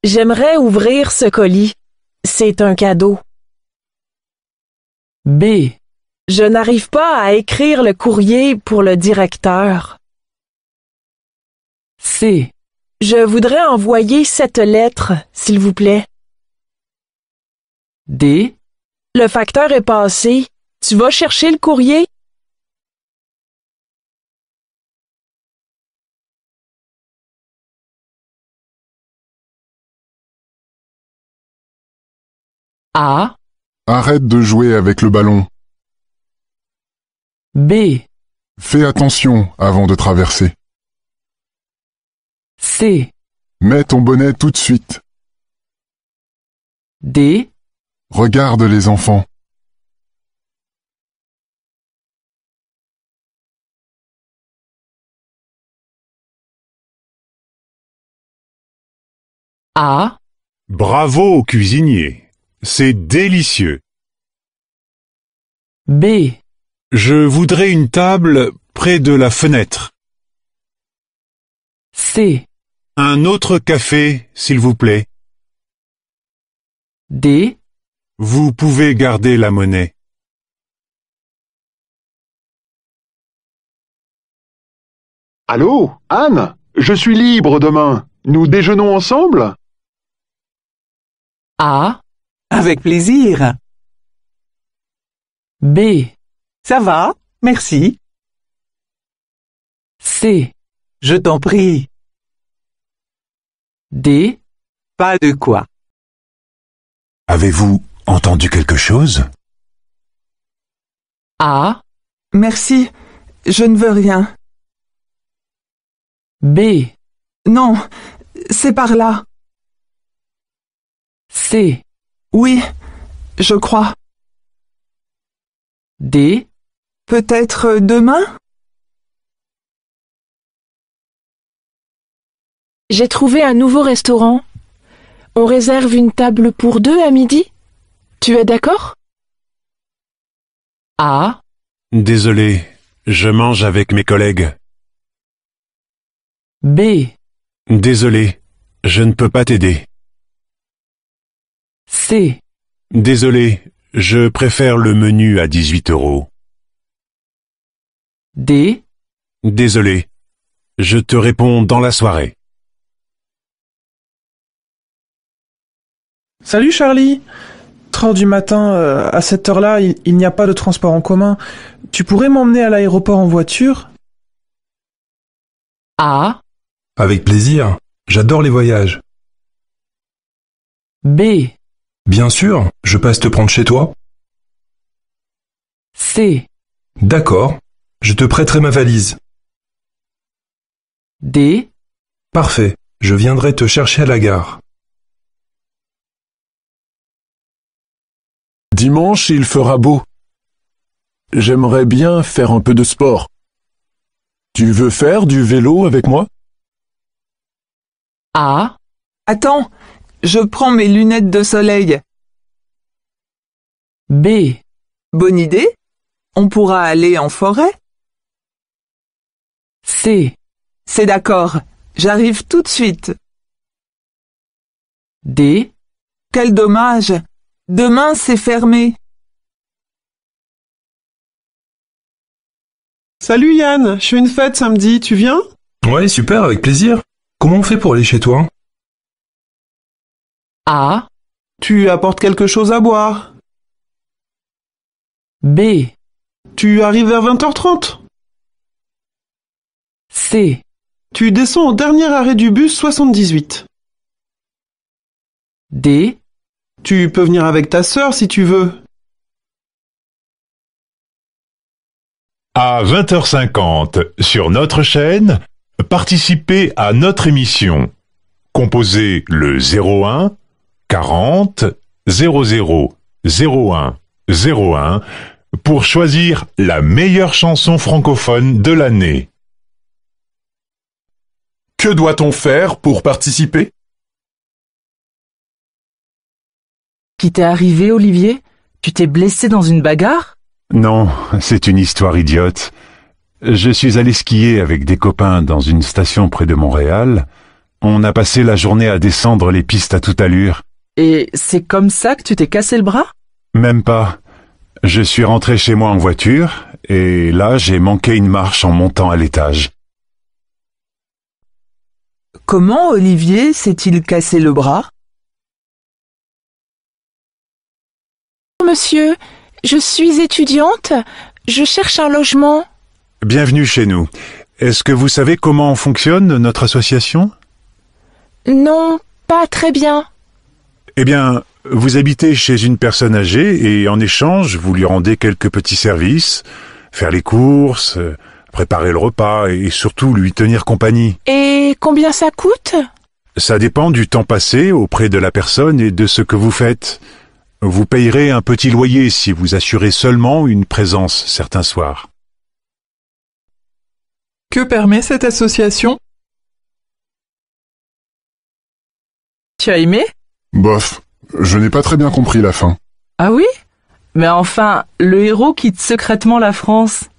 J'aimerais ouvrir ce colis. C'est un cadeau. B. Je n'arrive pas à écrire le courrier pour le directeur. C. Je voudrais envoyer cette lettre, s'il vous plaît. D. Le facteur est passé. Tu vas chercher le courrier? A. Arrête de jouer avec le ballon. B. Fais attention avant de traverser. C. Mets ton bonnet tout de suite. D. Regarde les enfants. A. Bravo au cuisinier. C'est délicieux. B. Je voudrais une table près de la fenêtre. C. Un autre café, s'il vous plaît. D. Vous pouvez garder la monnaie. Allô, Anne? Je suis libre demain. Nous déjeunons ensemble? A. Avec plaisir. B. Ça va? Merci. C. Je t'en prie. D. Pas de quoi. Avez-vous entendu quelque chose? A. Merci, je ne veux rien. B. Non, c'est par là. C. Oui, je crois. D. Peut-être demain? J'ai trouvé un nouveau restaurant. On réserve une table pour deux à midi? Tu es d'accord? A. Désolé, je mange avec mes collègues. B. Désolé, je ne peux pas t'aider. C. Désolé, je préfère le menu à 18 €. D. Désolé, je te réponds dans la soirée. Salut Charlie. 3 heures du matin, à cette heure-là, il n'y a pas de transport en commun. Tu pourrais m'emmener à l'aéroport en voiture? A. Avec plaisir. J'adore les voyages. B. Bien sûr, je passe te prendre chez toi. C. D'accord. Je te prêterai ma valise. D. Parfait. Je viendrai te chercher à la gare. Dimanche, il fera beau. J'aimerais bien faire un peu de sport. Tu veux faire du vélo avec moi? A. Attends, je prends mes lunettes de soleil. B. Bonne idée? On pourra aller en forêt? C. C'est d'accord, j'arrive tout de suite. D. Quel dommage! Demain, c'est fermé. Salut Yann, je fais une fête samedi, tu viens? Ouais, super, avec plaisir. Comment on fait pour aller chez toi? A. Tu apportes quelque chose à boire. B. Tu arrives vers 20h30. C. Tu descends au dernier arrêt du bus 78. D. Tu peux venir avec ta sœur si tu veux. À 20h50, sur notre chaîne, participez à notre émission. Composez le 01 40 00 01 01 pour choisir la meilleure chanson francophone de l'année. Que doit-on faire pour participer? Qui t'est arrivé, Olivier? Tu t'es blessé dans une bagarre? Non, c'est une histoire idiote. Je suis allé skier avec des copains dans une station près de Montréal. On a passé la journée à descendre les pistes à toute allure. Et c'est comme ça que tu t'es cassé le bras? Même pas. Je suis rentré chez moi en voiture, et là j'ai manqué une marche en montant à l'étage. Comment Olivier s'est-il cassé le bras? Monsieur, je suis étudiante. Je cherche un logement. Bienvenue chez nous. Est-ce que vous savez comment fonctionne notre association? Non, pas très bien. Eh bien, vous habitez chez une personne âgée et en échange, vous lui rendez quelques petits services, faire les courses, préparer le repas et surtout lui tenir compagnie. Et combien ça coûte? Ça dépend du temps passé auprès de la personne et de ce que vous faites. Vous payerez un petit loyer si vous assurez seulement une présence certains soirs. Que permet cette association? Tu as aimé? Bof, je n'ai pas très bien compris la fin. Ah oui? Mais enfin, le héros quitte secrètement la France.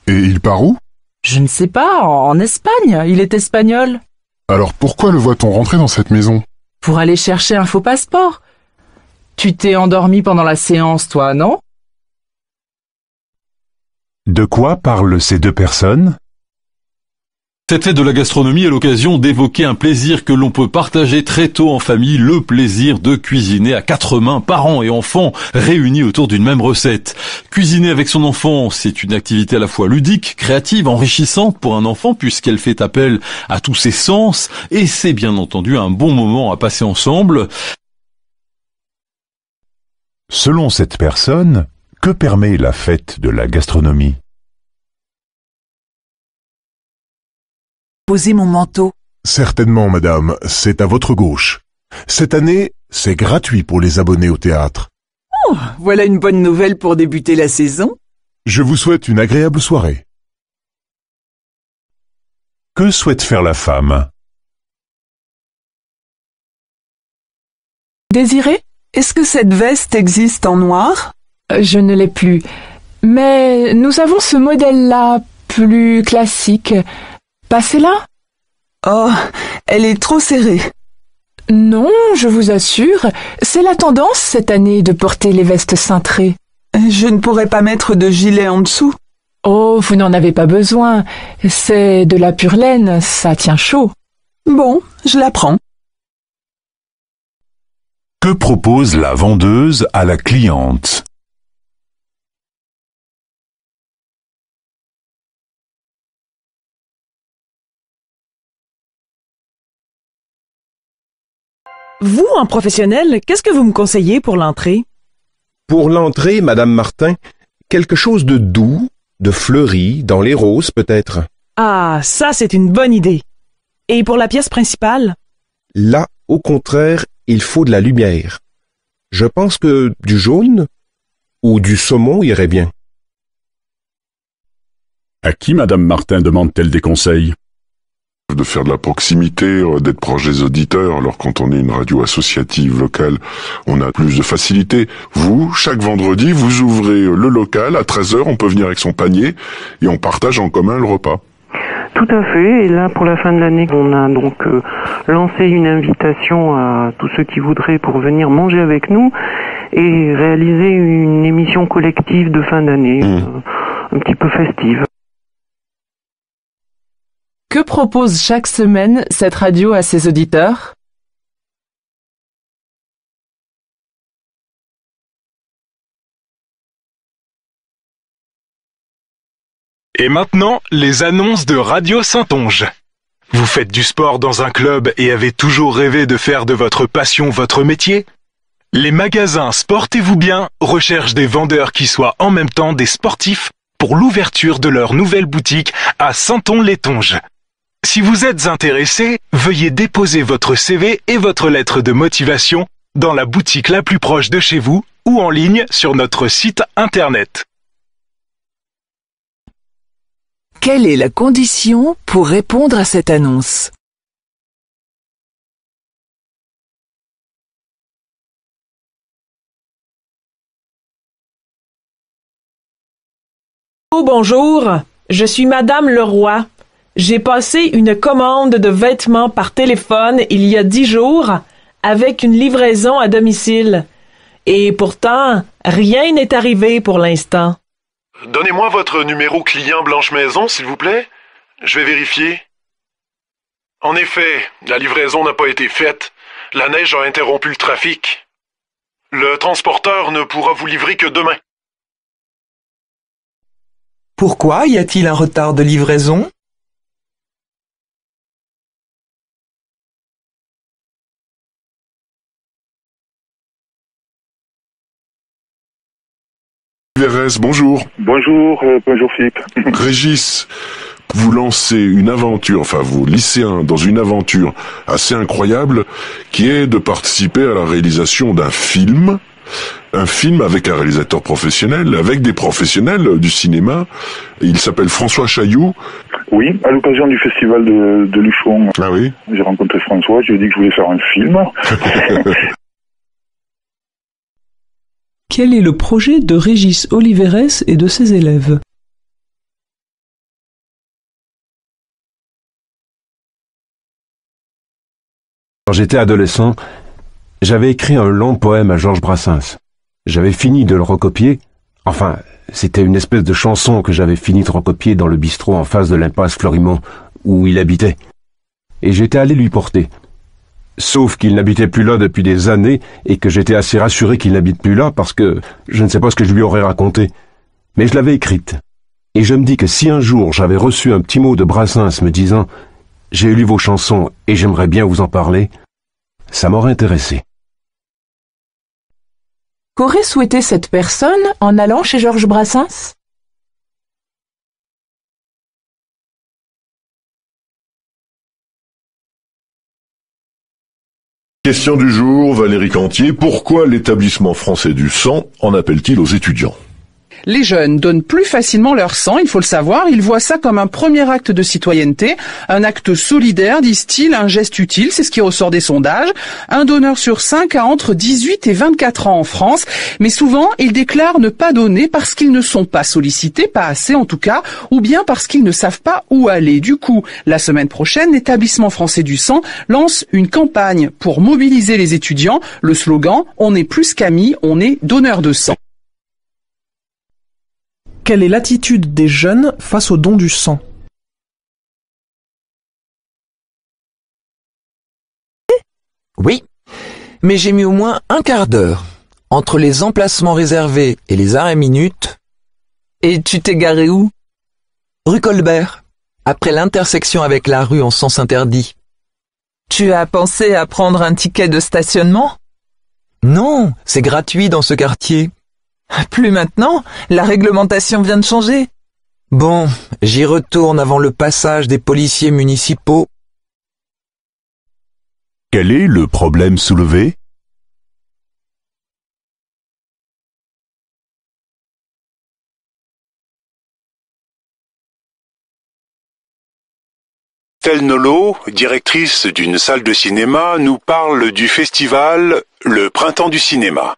Et il part où? Je ne sais pas, en Espagne, il est espagnol. Alors pourquoi le voit-on rentrer dans cette maison? Pour aller chercher un faux passeport. Tu t'es endormi pendant la séance, toi, non? De quoi parlent ces deux personnes? Cette fête de la gastronomie est l'occasion d'évoquer un plaisir que l'on peut partager très tôt en famille, le plaisir de cuisiner à quatre mains, parents et enfants réunis autour d'une même recette. Cuisiner avec son enfant, c'est une activité à la fois ludique, créative, enrichissante pour un enfant puisqu'elle fait appel à tous ses sens et c'est bien entendu un bon moment à passer ensemble. Selon cette personne, que permet la fête de la gastronomie? Posez mon manteau. Certainement, madame, c'est à votre gauche. Cette année, c'est gratuit pour les abonnés au théâtre. Oh, voilà une bonne nouvelle pour débuter la saison. Je vous souhaite une agréable soirée. Que souhaite faire la femme? Désiré? Est-ce que cette veste existe en noir? Je ne l'ai plus. Mais nous avons ce modèle-là, plus classique. Passez-la. Oh, elle est trop serrée. Non, je vous assure, c'est la tendance cette année de porter les vestes cintrées. Je ne pourrais pas mettre de gilet en dessous. Oh, vous n'en avez pas besoin. C'est de la pure laine, ça tient chaud. Bon, je la prends. Que propose la vendeuse à la cliente? Vous, un professionnel, qu'est-ce que vous me conseillez pour l'entrée? Pour l'entrée, Madame Martin, quelque chose de doux, de fleuri, dans les roses peut-être. Ah, ça c'est une bonne idée. Et pour la pièce principale? Là, au contraire, il faut de la lumière. Je pense que du jaune ou du saumon irait bien. À qui Madame Martin demande-t-elle des conseils? De faire de la proximité, d'être proche des auditeurs. Alors quand on est une radio associative locale, on a plus de facilité. Vous, chaque vendredi, vous ouvrez le local, à 13h, on peut venir avec son panier et on partage en commun le repas. Tout à fait, et là pour la fin de l'année, on a donc lancé une invitation à tous ceux qui voudraient pour venir manger avec nous et réaliser une émission collective de fin d'année, un petit peu festive. Que propose chaque semaine cette radio à ses auditeurs? Et maintenant, les annonces de Radio Saintonge. Vous faites du sport dans un club et avez toujours rêvé de faire de votre passion votre métier? Les magasins Sportez-vous bien recherchent des vendeurs qui soient en même temps des sportifs pour l'ouverture de leur nouvelle boutique à Sainton-l'Étonge. Si vous êtes intéressé, veuillez déposer votre CV et votre lettre de motivation dans la boutique la plus proche de chez vous ou en ligne sur notre site internet. Quelle est la condition pour répondre à cette annonce? Oh, bonjour, je suis Madame Leroy. J'ai passé une commande de vêtements par téléphone il y a 10 jours avec une livraison à domicile. Et pourtant, rien n'est arrivé pour l'instant. Donnez-moi votre numéro client Blanche Maison, s'il vous plaît. Je vais vérifier. En effet, la livraison n'a pas été faite. La neige a interrompu le trafic. Le transporteur ne pourra vous livrer que demain. Pourquoi y a-t-il un retard de livraison? Vérès, bonjour. Bonjour Philippe. Régis, vous lancez une aventure, enfin vous lycéens, dans une aventure assez incroyable qui est de participer à la réalisation d'un film. Un film avec un réalisateur professionnel, avec des professionnels du cinéma. Il s'appelle François Chailloux. Oui, à l'occasion du festival de Luchon. Ah oui. J'ai rencontré François, je lui ai dit que je voulais faire un film. Quel est le projet de Régis Oliveres et de ses élèves? Quand j'étais adolescent, j'avais écrit un long poème à Georges Brassens. J'avais fini de le recopier. Enfin, c'était une espèce de chanson que j'avais fini de recopier dans le bistrot en face de l'impasse Florimond, où il habitait. Et j'étais allé lui porter. Sauf qu'il n'habitait plus là depuis des années et que j'étais assez rassuré qu'il n'habite plus là parce que je ne sais pas ce que je lui aurais raconté. Mais je l'avais écrite. Et je me dis que si un jour j'avais reçu un petit mot de Brassens me disant « J'ai lu vos chansons et j'aimerais bien vous en parler », ça m'aurait intéressé. Qu'aurait souhaité cette personne en allant chez Georges Brassens? Question du jour, Valérie Cantier. Pourquoi l'établissement français du sang en appelle-t-il aux étudiants? Les jeunes donnent plus facilement leur sang, il faut le savoir. Ils voient ça comme un premier acte de citoyenneté, un acte solidaire, disent-ils, un geste utile, c'est ce qui ressort des sondages. Un donneur sur 5 a entre 18 et 24 ans en France, mais souvent, ils déclarent ne pas donner parce qu'ils ne sont pas sollicités, pas assez en tout cas, ou bien parce qu'ils ne savent pas où aller. Du coup, la semaine prochaine, l'établissement français du sang lance une campagne pour mobiliser les étudiants. Le slogan « On est plus qu'amis, on est donneur de sang ». Quelle est l'attitude des jeunes face au don du sang? Oui, mais j'ai mis au moins un quart d'heure entre les emplacements réservés et les arrêts minutes. Et tu t'es garé où? Rue Colbert, après l'intersection avec la rue en sens interdit. Tu as pensé à prendre un ticket de stationnement? Non, c'est gratuit dans ce quartier. Plus maintenant, la réglementation vient de changer. Bon, j'y retourne avant le passage des policiers municipaux. Quel est le problème soulevé? Christelle Nolot, directrice d'une salle de cinéma, nous parle du festival Le Printemps du cinéma.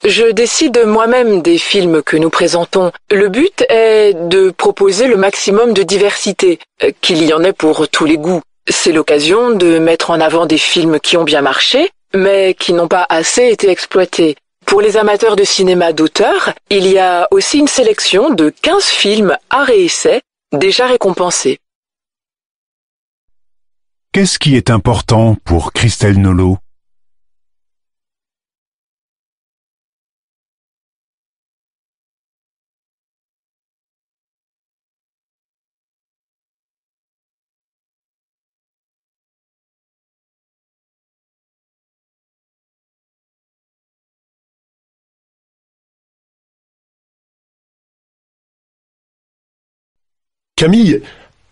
Je décide moi-même des films que nous présentons. Le but est de proposer le maximum de diversité, qu'il y en ait pour tous les goûts. C'est l'occasion de mettre en avant des films qui ont bien marché, mais qui n'ont pas assez été exploités. Pour les amateurs de cinéma d'auteur, il y a aussi une sélection de 15 films art et essai déjà récompensés. Qu'est-ce qui est important pour Christelle Nolot? Camille,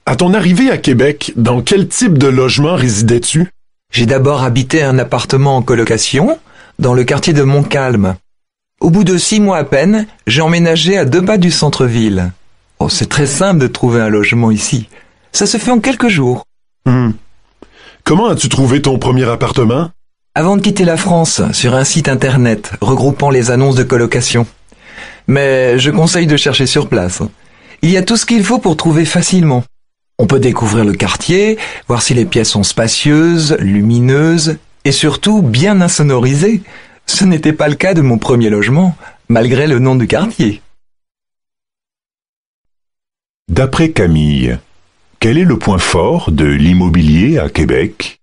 à ton arrivée à Québec, dans quel type de logement résidais-tu? J'ai d'abord habité un appartement en colocation, dans le quartier de Montcalm. Au bout de 6 mois à peine, j'ai emménagé à 2 pas du centre-ville. Oh, c'est très simple de trouver un logement ici. Ça se fait en quelques jours. Comment as-tu trouvé ton premier appartement? Avant de quitter la France, sur un site internet regroupant les annonces de colocation. Mais je conseille de chercher sur place. Il y a tout ce qu'il faut pour trouver facilement. On peut découvrir le quartier, voir si les pièces sont spacieuses, lumineuses et surtout bien insonorisées. Ce n'était pas le cas de mon premier logement, malgré le nom du quartier. D'après Camille, quel est le point fort de l'immobilier à Québec?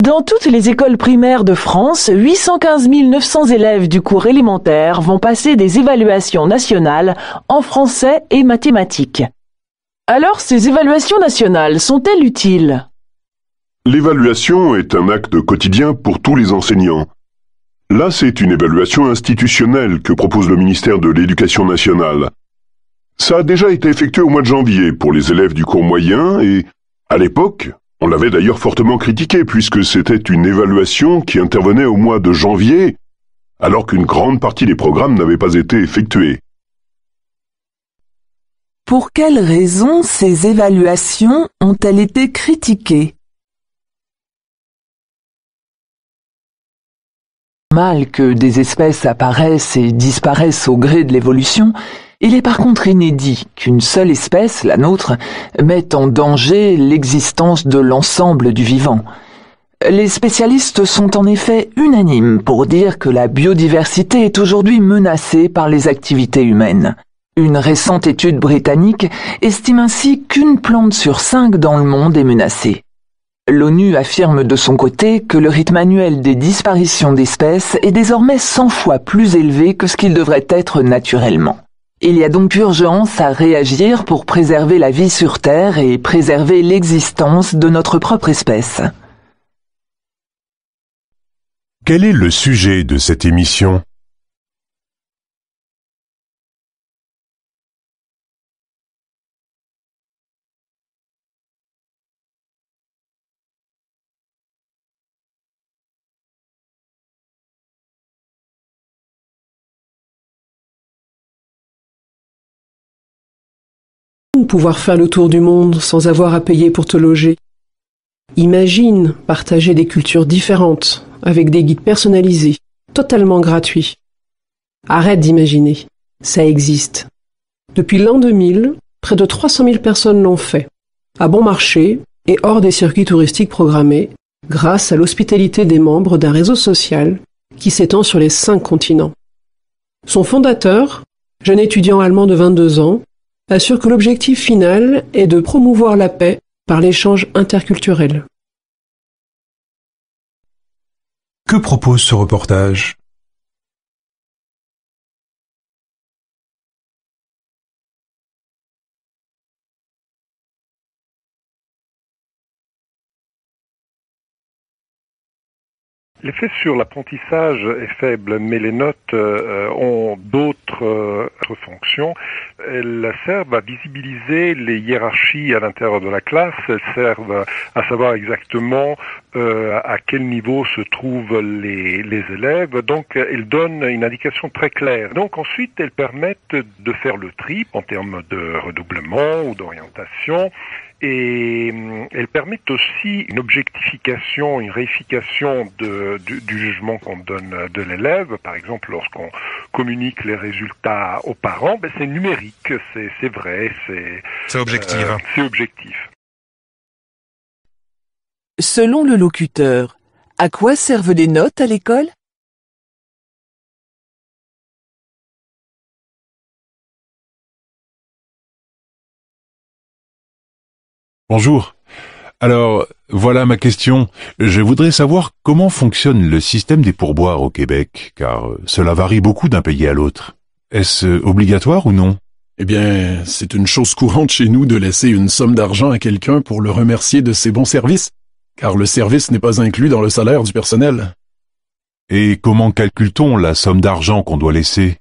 Dans toutes les écoles primaires de France, 815 900 élèves du cours élémentaire vont passer des évaluations nationales en français et mathématiques. Alors, ces évaluations nationales sont-elles utiles? L'évaluation est un acte quotidien pour tous les enseignants. Là, c'est une évaluation institutionnelle que propose le ministère de l'Éducation nationale. Ça a déjà été effectué au mois de janvier pour les élèves du cours moyen et, à l'époque, on l'avait d'ailleurs fortement critiqué puisque c'était une évaluation qui intervenait au mois de janvier, alors qu'une grande partie des programmes n'avaient pas été effectués. Pour quelles raisons ces évaluations ont-elles été critiquées? Mal que des espèces apparaissent et disparaissent au gré de l'évolution, il est par contre inédit qu'une seule espèce, la nôtre, mette en danger l'existence de l'ensemble du vivant. Les spécialistes sont en effet unanimes pour dire que la biodiversité est aujourd'hui menacée par les activités humaines. Une récente étude britannique estime ainsi qu'une plante sur 5 dans le monde est menacée. L'ONU affirme de son côté que le rythme annuel des disparitions d'espèces est désormais 100 fois plus élevé que ce qu'il devrait être naturellement. Il y a donc urgence à réagir pour préserver la vie sur Terre et préserver l'existence de notre propre espèce. Quel est le sujet de cette émission? Pouvoir faire le tour du monde sans avoir à payer pour te loger. Imagine partager des cultures différentes avec des guides personnalisés, totalement gratuits. Arrête d'imaginer, ça existe. Depuis l'an 2000, près de 300 000 personnes l'ont fait, à bon marché et hors des circuits touristiques programmés, grâce à l'hospitalité des membres d'un réseau social qui s'étend sur les 5 continents. Son fondateur, jeune étudiant allemand de 22 ans, assure que l'objectif final est de promouvoir la paix par l'échange interculturel. Que propose ce reportage? L'effet sur l'apprentissage est faible, mais les notes ont d'autres fonctions. Elles servent à visibiliser les hiérarchies à l'intérieur de la classe, elles servent à savoir exactement à quel niveau se trouvent les élèves, donc elles donnent une indication très claire. Donc ensuite, elles permettent de faire le tri en termes de redoublement ou d'orientation. Et elles permettent aussi une objectification, une réification du jugement qu'on donne de l'élève. Par exemple, lorsqu'on communique les résultats aux parents, c'est numérique, c'est vrai, c'est objectif. C'est objectif. Selon le locuteur, à quoi servent les notes à l'école? Bonjour. Alors, voilà ma question. Je voudrais savoir comment fonctionne le système des pourboires au Québec, car cela varie beaucoup d'un pays à l'autre. Est-ce obligatoire ou non? Eh bien, c'est une chose courante chez nous de laisser une somme d'argent à quelqu'un pour le remercier de ses bons services, car le service n'est pas inclus dans le salaire du personnel. Et comment calcule-t-on la somme d'argent qu'on doit laisser?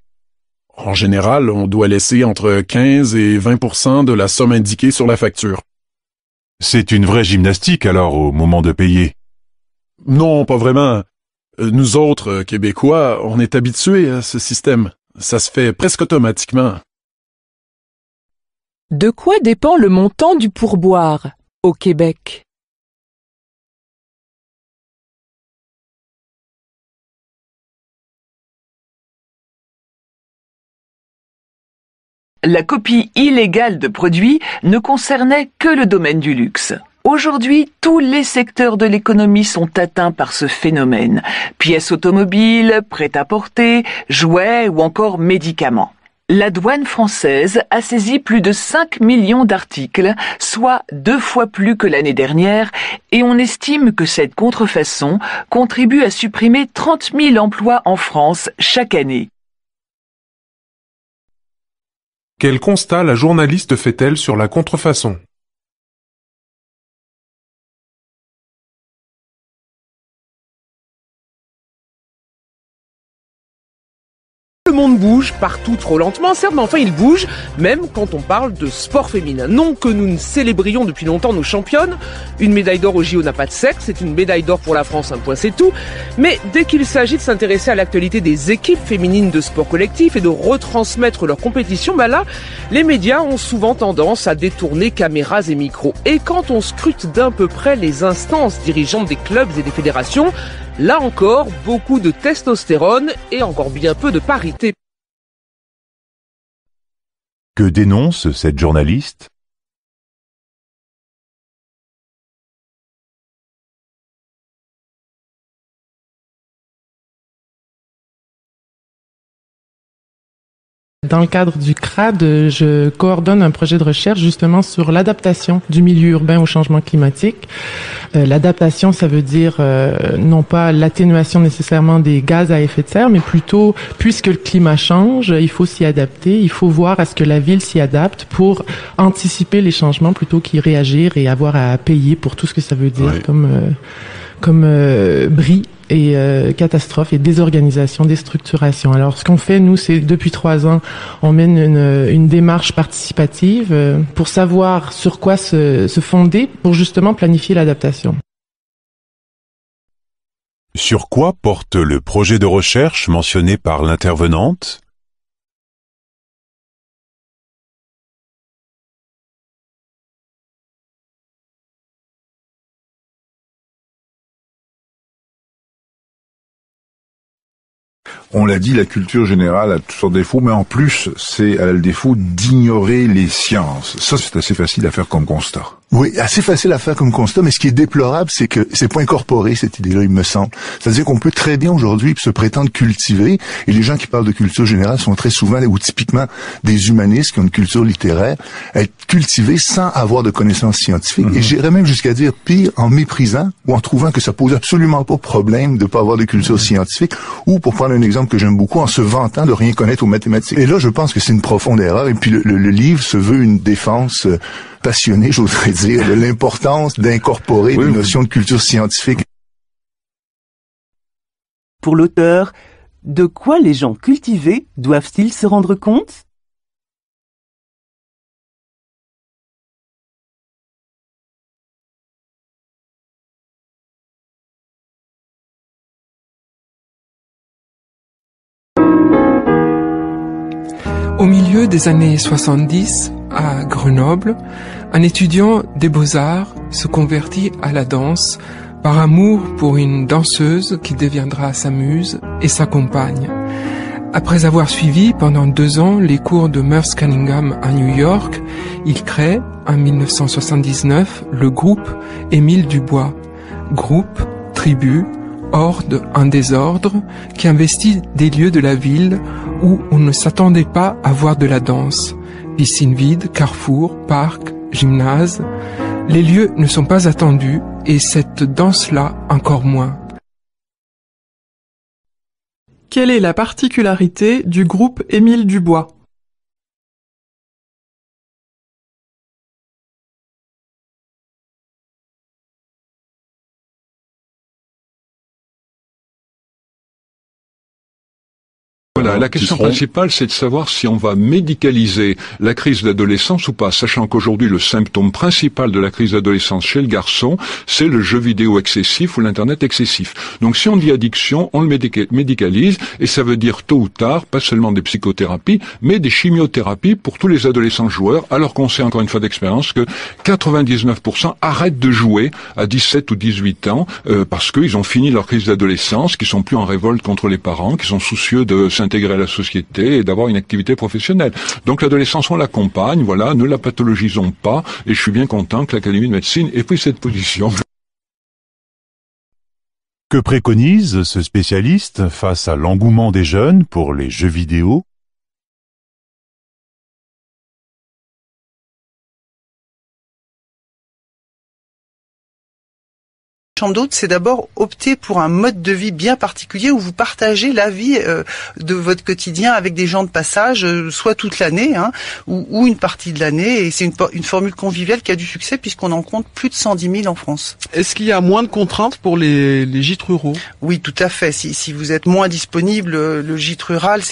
En général, on doit laisser entre 15 et 20% de la somme indiquée sur la facture. C'est une vraie gymnastique alors au moment de payer. Non, pas vraiment. Nous autres, Québécois, on est habitués à ce système. Ça se fait presque automatiquement. De quoi dépend le montant du pourboire au Québec? La copie illégale de produits ne concernait que le domaine du luxe. Aujourd'hui, tous les secteurs de l'économie sont atteints par ce phénomène. Pièces automobiles, prêt-à-porter, jouets ou encore médicaments. La douane française a saisi plus de 5 millions d'articles, soit 2 fois plus que l'année dernière, et on estime que cette contrefaçon contribue à supprimer 30 000 emplois en France chaque année. Quel constat la journaliste fait-elle sur la contrefaçon? Le monde bouge partout trop lentement, certes, mais enfin il bouge, même quand on parle de sport féminin. Non que nous ne célébrions depuis longtemps nos championnes, une médaille d'or au JO n'a pas de sexe, c'est une médaille d'or pour la France, un point c'est tout, mais dès qu'il s'agit de s'intéresser à l'actualité des équipes féminines de sport collectif et de retransmettre leur compétition, là, les médias ont souvent tendance à détourner caméras et micros. Et quand on scrute d'un peu près les instances dirigeantes des clubs et des fédérations, là encore, beaucoup de testostérone et encore bien peu de parité. Que dénonce cette journaliste? Dans le cadre du CRAD, je coordonne un projet de recherche justement sur l'adaptation du milieu urbain au changement climatique. L'adaptation, ça veut dire non pas l'atténuation nécessairement des gaz à effet de serre, mais plutôt, puisque le climat change, il faut s'y adapter, il faut voir à ce que la ville s'y adapte pour anticiper les changements plutôt qu'y réagir et avoir à payer pour tout ce que ça veut dire comme bris et catastrophes et désorganisation, déstructuration. Alors, ce qu'on fait, nous, c'est depuis 3 ans, on mène une démarche participative pour savoir sur quoi se fonder pour justement planifier l'adaptation. Sur quoi porte le projet de recherche mentionné par l'intervenante? On l'a dit, la culture générale a tous son défaut, mais en plus, elle a le défaut d'ignorer les sciences. Ça, c'est assez facile à faire comme constat. Oui, assez facile à faire comme constat, mais ce qui est déplorable, c'est que c'est pas incorporé, cette idée-là, il me semble. C'est-à-dire qu'on peut très bien aujourd'hui se prétendre cultiver, et les gens qui parlent de culture générale sont très souvent, ou typiquement des humanistes qui ont une culture littéraire, être cultivés sans avoir de connaissances scientifiques. Et j'irais même jusqu'à dire pire, en méprisant, ou en trouvant que ça pose absolument pas problème de pas avoir de culture scientifique, ou pour prendre un exemple que j'aime beaucoup, en se vantant de rien connaître aux mathématiques. Et là, je pense que c'est une profonde erreur, et puis le livre se veut une défense passionnée, j'oserais dire, de l'importance d'incorporer des notions de culture scientifique. Pour l'auteur, de quoi les gens cultivés doivent-ils se rendre compte? Au milieu des années 70, à Grenoble, un étudiant des Beaux-Arts se convertit à la danse par amour pour une danseuse qui deviendra sa muse et sa compagne. Après avoir suivi pendant 2 ans les cours de Merce Cunningham à New York, il crée, en 1979, le groupe Émile Dubois. Groupe, tribu, horde en désordre qui investit des lieux de la ville où on ne s'attendait pas à voir de la danse. Piscines vides, carrefours, parcs, gymnases. Les lieux ne sont pas attendus et cette danse-là encore moins. Quelle est la particularité du groupe Émile Dubois? Voilà, la question principale, c'est de savoir si on va médicaliser la crise d'adolescence ou pas, sachant qu'aujourd'hui, le symptôme principal de la crise d'adolescence chez le garçon, c'est le jeu vidéo excessif ou l'Internet excessif. Donc si on dit addiction, on le médicalise, et ça veut dire tôt ou tard, pas seulement des psychothérapies, mais des chimiothérapies pour tous les adolescents joueurs, alors qu'on sait encore une fois d'expérience que 99% arrêtent de jouer à 17 ou 18 ans parce qu'ils ont fini leur crise d'adolescence, qu'ils sont plus en révolte contre les parents, qu'ils sont soucieux de s'intégrer à la société et d'avoir une activité professionnelle. Donc l'adolescence, on l'accompagne, voilà, ne la pathologisons pas, et je suis bien content que l'Académie de médecine ait pris cette position. Que préconise ce spécialiste face à l'engouement des jeunes pour les jeux vidéo ? Chambre d'hôte, c'est d'abord opter pour un mode de vie bien particulier où vous partagez la vie de votre quotidien avec des gens de passage, soit toute l'année, ou une partie de l'année. Et c'est une formule conviviale qui a du succès puisqu'on en compte plus de 110 000 en France. Est-ce qu'il y a moins de contraintes pour les gîtes ruraux? Oui, tout à fait. Si vous êtes moins disponible, le gîte rural,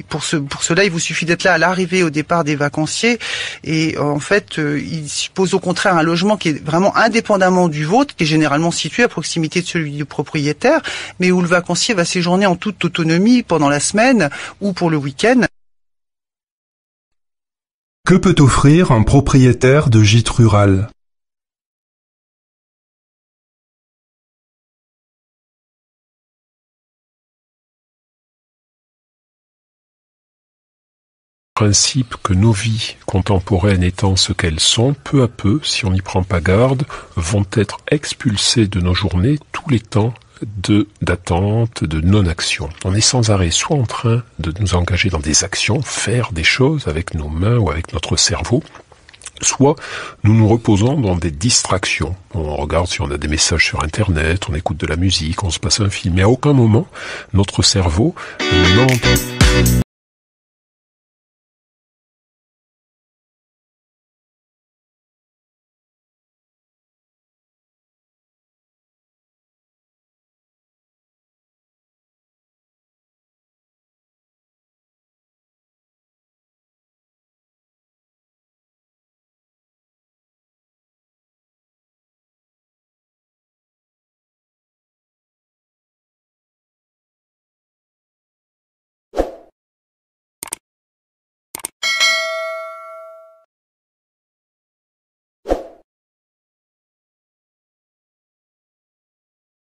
pour cela, il vous suffit d'être là à l'arrivée, au départ des vacanciers. Et en fait, il suppose au contraire un logement qui est vraiment indépendamment du vôtre, qui est généralement situé à proximité de celui du propriétaire, mais où le vacancier va séjourner en toute autonomie pendant la semaine ou pour le week-end. Que peut offrir un propriétaire de gîte rural ? Principe que nos vies contemporaines étant ce qu'elles sont, peu à peu, si on n'y prend pas garde, vont être expulsés de nos journées tous les temps d'attente, de non-action. On est sans arrêt soit en train de nous engager dans des actions, faire des choses avec nos mains ou avec notre cerveau, soit nous nous reposons dans des distractions. On regarde si on a des messages sur Internet, on écoute de la musique, on se passe un film, mais à aucun moment, notre cerveau n'entend